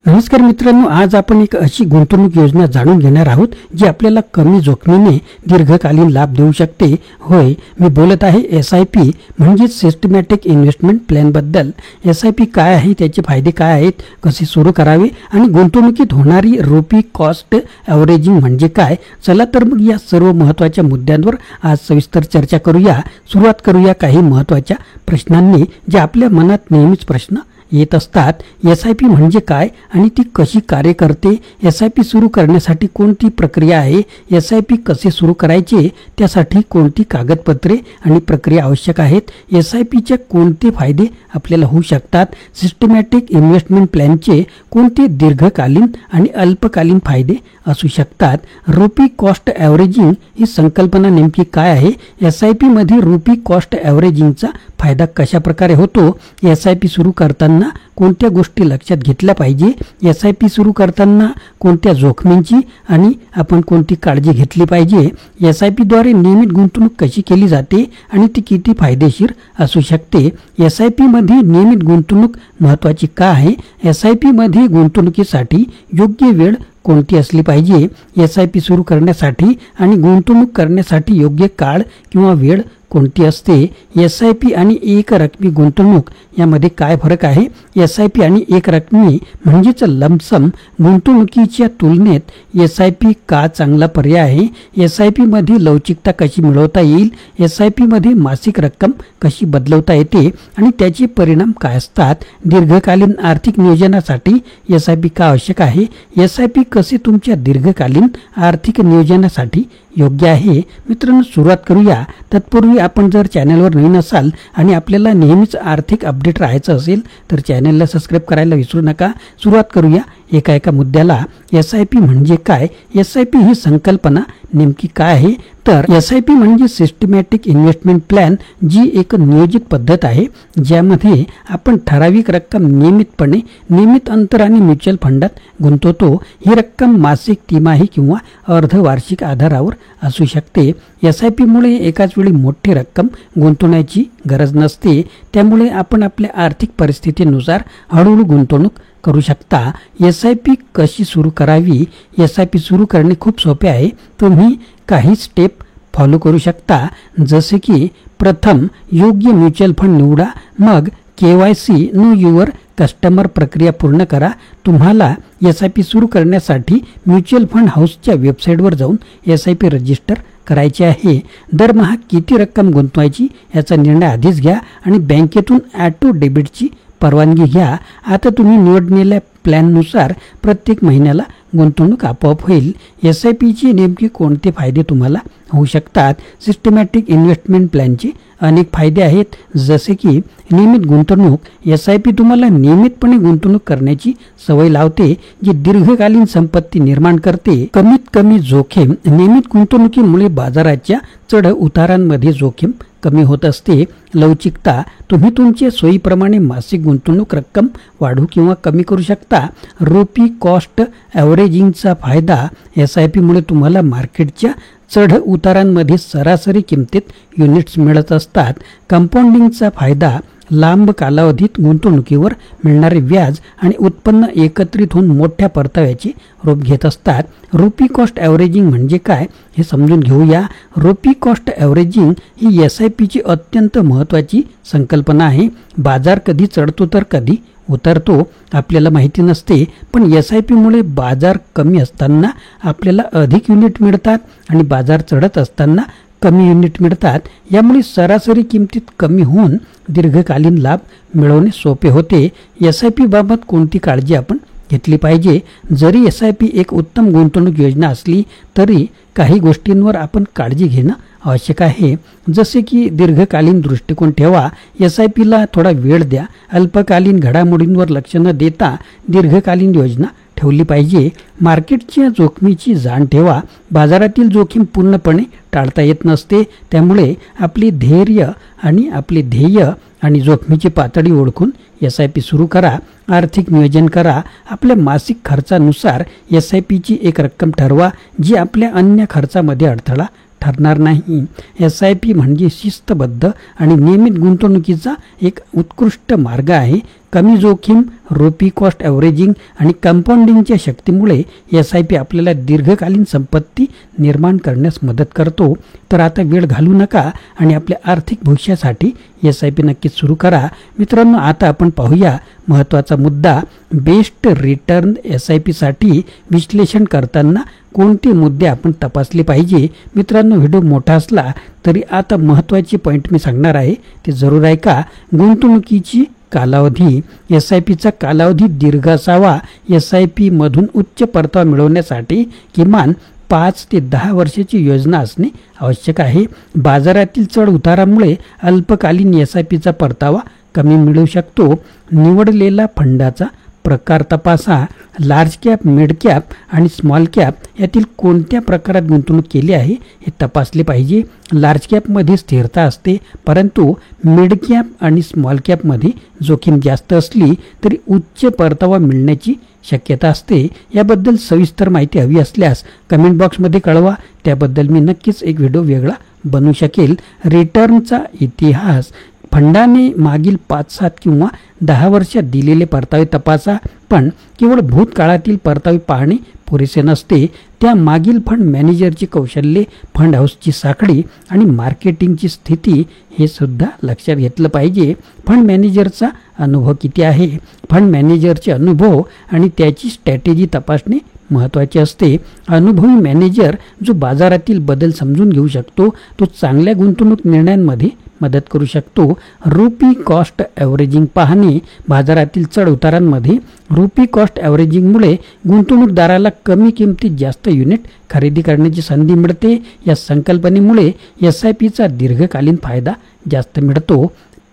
नमस्कार मित्रांनो, आज आपण एक अशी गुंतवणूक योजना जाणून घेणार आहोत जी आपल्याला कमी जोखमीने दीर्घकालीन लाभ देऊ शकते. होय, मी बोलत आहे SIP म्हणजे सिस्टमॅटिक इन्व्हेस्टमेंट प्लॅन बद्दल. SIP काय आहे, त्याचे फायदे काय आहेत, कसे सुरू करावे आणि गुंतवणुकीत होणारी रोपी कॉस्ट ॲव्हरेजिंग म्हणजे काय. चला तर मग या सर्व महत्त्वाच्या मुद्द्यांवर आज सविस्तर चर्चा करूया. सुरुवात करूया काही महत्त्वाच्या प्रश्नांनी जे आपल्या मनात नेहमीच प्रश्न येत असतात. SIP म्हणजे काय आणि ती कशी कार्य करते, SIP सुरू करण्यासाठी कोणती प्रक्रिया आहे, SIP कसे सुरू करायचे, त्यासाठी कोणती कागदपत्रे आणि प्रक्रिया आवश्यक आहेत, SIPचे कोणते फायदे आपल्याला होऊ शकतात, सिस्टमॅटिक इन्व्हेस्टमेंट प्लॅनचे कोणते दीर्घकालीन आणि अल्पकालीन फायदे असू शकतात. रुपी कॉस्ट ॲव्हरेजिंग ही संकल्पना नेमकी काय आहे, SIP मध्ये रुपी कॉस्ट ॲव्हरेजिंगचा फायदा कशा प्रकारे होतो, SIP सुरू करताना कोणत्या गोष्टी लक्षात घेतल्या पाहिजे, SIP सुरू करताना कोणत्या जोखमींची आणि आपण कोणती काळजी घेतली पाहिजे, SIP द्वारे नियमित गुंतवणूक कशी केली जाते आणि ती किती फायदेशीर असू शकते, SIP मध्ये नियमित गुंतवणूक महत्त्वाची का आहे, SIP मध्ये गुंतवणुकीसाठी योग्य वेळ कोणती असली पाहिजे, SIP सुरू करण्यासाठी आणि गुंतवणूक करण्यासाठी योग्य काळ किंवा वेळ कोणती असते, SIP आणि एक रकमी गुंतवणूक यामध्ये काय फरक आहे, SIP आणि एक रकमी म्हणजेच लमसम गुंतवणुकीच्या तुलनेत SIP का चांगला पर्याय आहे, SIP मध्ये लवचिकता कशी मिळवता येईल, SIP मध्ये मासिक रक्कम कशी बदलवता येते आणि त्याचे परिणाम काय असतात, दीर्घकालीन आर्थिक नियोजनासाठी SIP का आवश्यक आहे, SIP कसे तुमच्या दीर्घकालीन आर्थिक नियोजनासाठी योग्य आहे. मित्रांनो, सुरुवात करूया. तत्पूर्वी आपण जर चॅनलवर नवीन असाल आणि आपल्याला नेहमीच आर्थिक अपडेट राहायचं असेल तर चॅनलला सबस्क्राईब करायला विसरू नका. सुरुवात करूया एका मुद्द्याला. SIP म्हणजे काय, SIP ही संकल्पना नेमकी काय आहे. तर SIP म्हणजे सिस्टमॅटिक इन्व्हेस्टमेंट प्लॅन, जी एक नियोजित पद्धत आहे ज्यामध्ये आपण ठराविक रक्कम नियमितपणे नियमित अंतराने म्युच्युअल फंडात गुंतवतो. ही रक्कम मासिक, तिमाही किंवा अर्धवार्षिक आधारावर असू शकते. SIP मुळे एकाच वेळी मोठी रक्कम गुंतवण्याची गरज नसते, त्यामुळे आपण आपल्या आर्थिक परिस्थितीनुसार हळूहळू गुंतवणूक करू शकता. SIP कशी सुरू करावी, SIP सुरू करणे खूप सोपे आहे. तुम्ही काही स्टेप फॉलो करू शकता, जसे की प्रथम योग्य म्युच्युअल फंड निवडा, मग KYC नो युअर कस्टमर प्रक्रिया पूर्ण करा. तुम्हाला SIP सुरू करण्यासाठी म्युच्युअल फंड हाऊसच्या वेबसाईटवर जाऊन SIP रजिस्टर करायचे आहे. दरमहा किती रक्कम गुंतवायची याचा निर्णय आधीच घ्या आणि बँकेतून ऑटो डेबिटची परवानगी घ्या. आता तुम्ही निवडलेल्या प्लॅननुसार प्रत्येक महिन्याला गुंतवणूक आपोआप होईल. SIPचे नेमके कोणते फायदे तुम्हाला होऊ शकतात. सिस्टमॅटिक इन्व्हेस्टमेंट प्लॅनचे अनेक फायदे आहेत, जसे की नियमित गुंतवणूक. SIP तुम्हाला नियमितपणे गुंतवणूक करण्याची सवय लावते, जी दीर्घकालीन संपत्ती निर्माण करते. कमीत कमी जोखीम. नियमित गुंतवणुकीमुळे बाजाराच्या चढ उतारांमध्ये जोखीम कमी होत असते. लवचिकता. तुम्ही तुमच्या सोयीप्रमाणे मासिक गुंतवणूक रक्कम वाढवू किंवा कमी करू शकता. रुपी कॉस्ट ॲव्हरेजिंगचा फायदा. SIP मुळे तुम्हाला मार्केटच्या चढ उतारांमध्ये सरासरी किमतीत युनिट्स मिळत असतात. कंपाऊंडिंगचा फायदा. लांब कालावधीत गुंतवणुकीवर मिळणारे व्याज आणि उत्पन्न एकत्रित होऊन मोठ्या परताव्याचे रूप घेत असतात. रुपी कॉस्ट ॲव्हरेजिंग म्हणजे काय हे समजून घेऊया. रुपी कॉस्ट ॲव्हरेजिंग ही SIPची अत्यंत महत्त्वाची संकल्पना आहे. बाजार कधी चढतो तर कधी उतरतो आपल्याला माहिती नसते, पण SIP मुळे बाजार कमी असताना आपल्याला अधिक युनिट मिळतात आणि बाजार चढत असताना कमी युनिट मिळतात. यामुळे सरासरी किमतीत कमी होऊन दीर्घकालीन लाभ मिळवणे सोपे होते. SIP बाबत कोणती काळजी आपण घेतली पाहिजे. जरी SIP एक उत्तम गुंतवणूक योजना असली तरी काही गोष्टींवर आपण काळजी घेणं आवश्यक आहे, जसे की दीर्घकालीन दृष्टिकोन ठेवा. SIPला थोडा वेळ द्या. अल्पकालीन घडामोडींवर लक्ष न देता दीर्घकालीन योजना ठेवली पाहिजे. मार्केटच्या जोखमीची जाण ठेवा. बाजारातील जोखीम पूर्णपणे टाळता येत नसते, त्यामुळे आपले ध्येय आणि जोखमीची पातळी ओळखून SIP सुरू करा. आर्थिक नियोजन करा. आपल्या मासिक खर्चानुसार SIPची एक रक्कम ठरवा, जी आपल्या अन्य खर्चामध्ये अडथळा ठरणार नाही. SIP म्हणजे शिस्तबद्ध आणि नियमित गुंतवणुकीचा एक उत्कृष्ट मार्ग आहे, कमी जोखीम, रुपी कॉस्ट ॲव्हरेजिंग आणि कंपाऊंडिंगच्या शक्तीमुळे SIP आपल्याला दीर्घकालीन संपत्ती निर्माण करण्यास मदत करतो. तर आता वेळ घालवू नका आणि आपल्या आर्थिक भविष्यासाठी SIP नक्कीच सुरू करा. मित्रांनो, आता आपण पाहूया महत्त्वाचा मुद्दा. बेस्ट रिटर्न SIP साठी विश्लेषण करताना कोणते मुद्दे आपण तपासले पाहिजे. मित्रांनो, व्हिडिओ मोठा असला तरी आता महत्त्वाचे पॉईंट मी सांगणार आहे, ते जरूर ऐका. गुंतवणुकीची कालावधी. SIPचा कालावधी दीर्घ असावा. SIP मधून उच्च परतावा मिळवण्यासाठी किमान 5 ते 10 वर्षाची योजना असणे आवश्यक आहे. बाजारातील चढ उतारामुळे अल्पकालीन SIPचा परतावा कमी मिळू शकतो. निवडलेला फंडाचा प्रकार तपासा. लार्ज कॅप, मिड कॅप आणि स्मॉल कॅप यातील कोणत्या प्रकारात गुंतवणूक केली आहे हे तपासले पाहिजे. लार्ज कॅपमध्ये स्थिरता असते, परंतु मिड कॅप आणि स्मॉल कॅपमध्ये जोखीम जास्त असली तरी उच्च परतावा मिळण्याची शक्यता असते. याबद्दल सविस्तर माहिती हवी असल्यास कमेंट बॉक्समध्ये कळवा. त्याबद्दल मी नक्कीच एक व्हिडिओ वेगळा बनवू शकेल. रिटर्नचा इतिहास. फंडाने मागील 5, 7 किंवा 10 वर्षात दिलेले परतावे तपासा, पण केवळ भूतकाळातील परतावे पाहणे पुरेसे नसते. त्या मागील फंड मॅनेजरची कौशल्ये, फंड हाऊसची साखळी आणि मार्केटिंगची स्थिती हे सुद्धा लक्षात घेतलं पाहिजे. फंड मॅनेजरचा अनुभव किती आहे. फंड मॅनेजरचे अनुभव आणि त्याची स्ट्रॅटेजी तपासणे महत्त्वाचे असते. अनुभवी मॅनेजर जो बाजारातील बदल समजून घेऊ शकतो, तो चांगल्या गुंतवणूक निर्णयांमध्ये मदत करू शकतो. रुपी कॉस्ट ॲव्हरेजिंग पाहणे. बाजारातील चढ उतारांमध्ये रुपी कॉस्ट ॲव्हरेजिंगमुळे गुंतवणूकदाराला कमी किमतीत जास्त युनिट खरेदी करण्याची संधी मिळते. या संकल्पनेमुळे SIPचा दीर्घकालीन फायदा जास्त मिळतो.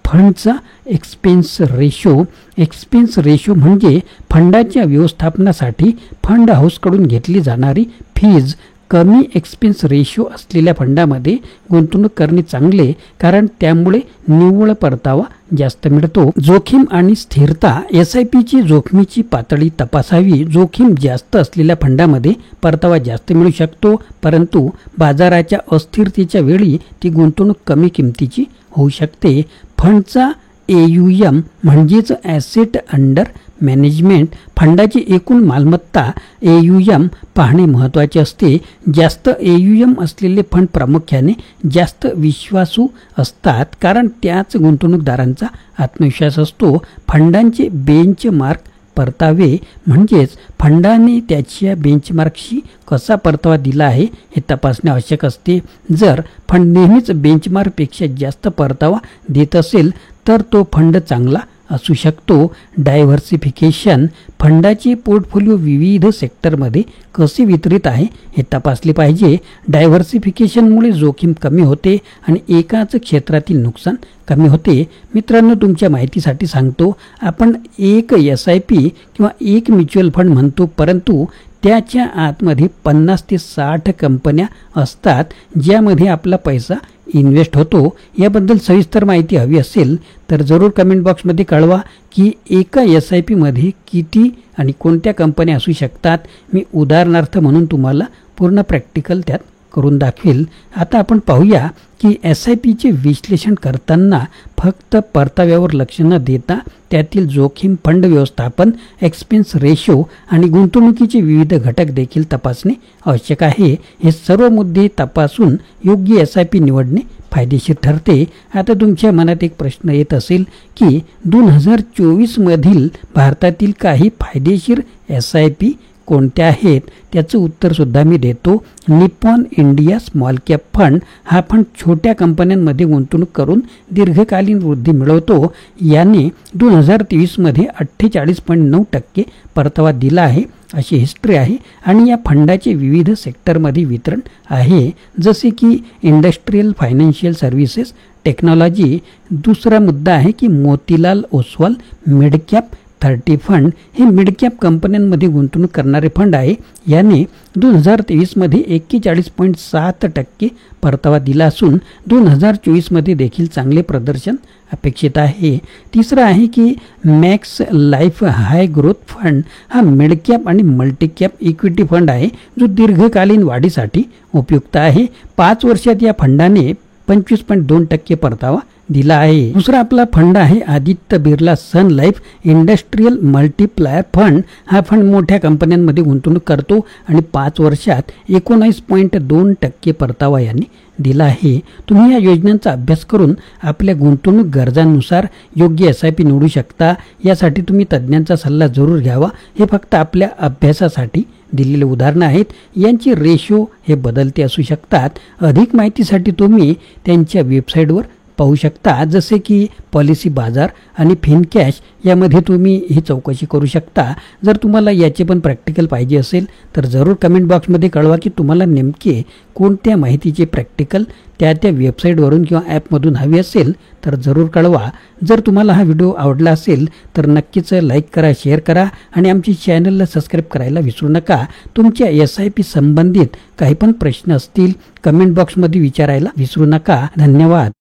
फंडचा एक्सपेन्स रेशो. एक्सपेन्स रेशो म्हणजे फंडाच्या व्यवस्थापनासाठी फंड हाऊसकडून घेतली जाणारी फीज. कमी एक्सपेन्स रेशो असलेल्या फंडामध्ये गुंतवणूक करणे चांगले, कारण त्यामुळे निव्वळ परतावा जास्त मिळतो. जोखीम आणि स्थिरता. SIPची जोखमीची पातळी तपासावी. जोखीम जास्त असलेल्या फंडामध्ये परतावा जास्त मिळू शकतो, परंतु बाजाराच्या अस्थिरतेच्या वेळी ती गुंतवणूक कमी किमतीची होऊ शकते. फंडचा AUM म्हणजेच ॲसेट अंडर मॅनेजमेंट. फंडाची एकूण मालमत्ता AUM पाहणे महत्त्वाचे असते. जास्त AUM असलेले फंड प्रामुख्याने जास्त विश्वासू असतात, कारण त्याच गुंतवणूकदारांचा आत्मविश्वास असतो. फंडांचे बेंचमार्क परतावे म्हणजेच फंडाने त्याच्या बेंचमार्कशी कसा परतावा दिला आहे हे तपासणे आवश्यक असते. जर फंड नेहमीच बेंचमार्कपेक्षा जास्त परतावा देत असेल तर तो फंड चांगला असू शकतो. डायव्हर्सिफिकेशन. फंडाचे पोर्टफोलिओ विविध सेक्टरमध्ये कसे वितरित आहे हे तपासले पाहिजे. डायव्हर्सिफिकेशनमुळे जोखीम कमी होते आणि एकाच क्षेत्रातील नुकसान कमी होते. मित्रांनो, तुमच्या माहितीसाठी सांगतो, आपण एक SIP किंवा एक म्युच्युअल फंड म्हणतो, परंतु त्याच्या आतमध्ये 50 ते 60 कंपन्या असतात ज्यामध्ये आपला पैसा इन्व्हेस्ट होतो. याबद्दल सविस्तर माहिती हवी असेल तर जरूर कमेंट बॉक्समध्ये कळवा की एका SIPमध्ये किती आणि कोणत्या कंपन्या असू शकतात. मी उदाहरणार्थ म्हणून तुम्हाला पूर्ण प्रॅक्टिकल त्यात करून दाखवेल. आता आपण पाहूया की SIPचे विश्लेषण करताना फक्त परताव्यावर लक्ष न देता त्यातील जोखीम, फंड व्यवस्थापन, एक्सपेन्स रेशो आणि गुंतवणुकीचे विविध घटक देखील तपासणे आवश्यक आहे. हे सर्व मुद्दे तपासून योग्य SIP निवडणे फायदेशीर ठरते. आता तुमच्या मनात एक प्रश्न येत असेल की 2024 मधील भारतातील काही फायदेशीर SIP कोणत्या आहेत. त्याचं उत्तरसुद्धा मी देतो. Nippon India small cap fund हा फंड छोट्या कंपन्यांमध्ये गुंतवणूक करून दीर्घकालीन वृद्धी मिळवतो. याने 2023मध्ये 48.9% परतावा दिला आहे अशी हिस्ट्री आहे आणि या फंडाचे विविध सेक्टरमध्ये वितरण आहे, जसे की इंडस्ट्रियल, फायनान्शियल सर्व्हिसेस, टेक्नॉलॉजी. दुसरा मुद्दा आहे की Motilal Oswal mid cap 30 fund. हे मिड कॅप कंपन्यांमध्ये गुंतवणूक करणारे फंड आहे. याने 2023मध्ये 41.7% परतावा दिला असून 2024मध्ये देखील चांगले प्रदर्शन अपेक्षित आहे. तिसरा आहे की मॅक्स लाईफ हाय ग्रोथ फंड. हा मिड कॅप आणि मल्टी कॅप इक्विटी फंड आहे जो दीर्घकालीन वाढीसाठी उपयुक्त आहे. 5 वर्षात या फंडाने 25.2% परतावा दिला आहे. दुसरा आपला फंड आहे आदित्य बिर्ला सन लाईफ इंडस्ट्रियल मल्टीप्लायर फंड. हा फंड मोठ्या कंपन्यांमध्ये गुंतवणूक करतो आणि 5 वर्षात 19.2% परतावा यांनी दिला आहे. तुम्ही या योजनांचा अभ्यास करून आपल्या गुंतवणूक गरजांनुसार योग्य SIP निवडू शकता. यासाठी तुम्ही तज्ज्ञांचा सल्ला जरूर घ्यावा. हे फक्त आपल्या अभ्यासासाठी दिलेले उदाहरणं आहेत. यांची रेशो हे बदलते असू शकतात. अधिक माहितीसाठी तुम्ही त्यांच्या वेबसाईटवर पाहू शकता, जसे की पॉलिसी बाजार आणि फिनकॅश यामध्ये तुम्ही ही चौकशी करू शकता. जर तुम्हाला याचे पण प्रॅक्टिकल पाहिजे असेल तर जरूर कमेंट बॉक्समध्ये कळवा की तुम्हाला नेमके कोणत्या माहितीचे प्रॅक्टिकल त्या वेबसाईटवरून किंवा ॲपमधून हवे असेल तर जरूर कळवा. जर तुम्हाला हा व्हिडिओ आवडला असेल तर नक्कीच लाईक करा, शेअर करा आणि आमच्या चॅनलला सबस्क्राईब करायला विसरू नका. तुमच्या SIP संबंधित काही पण प्रश्न असतील कमेंट बॉक्समध्ये विचारायला विसरू नका. धन्यवाद.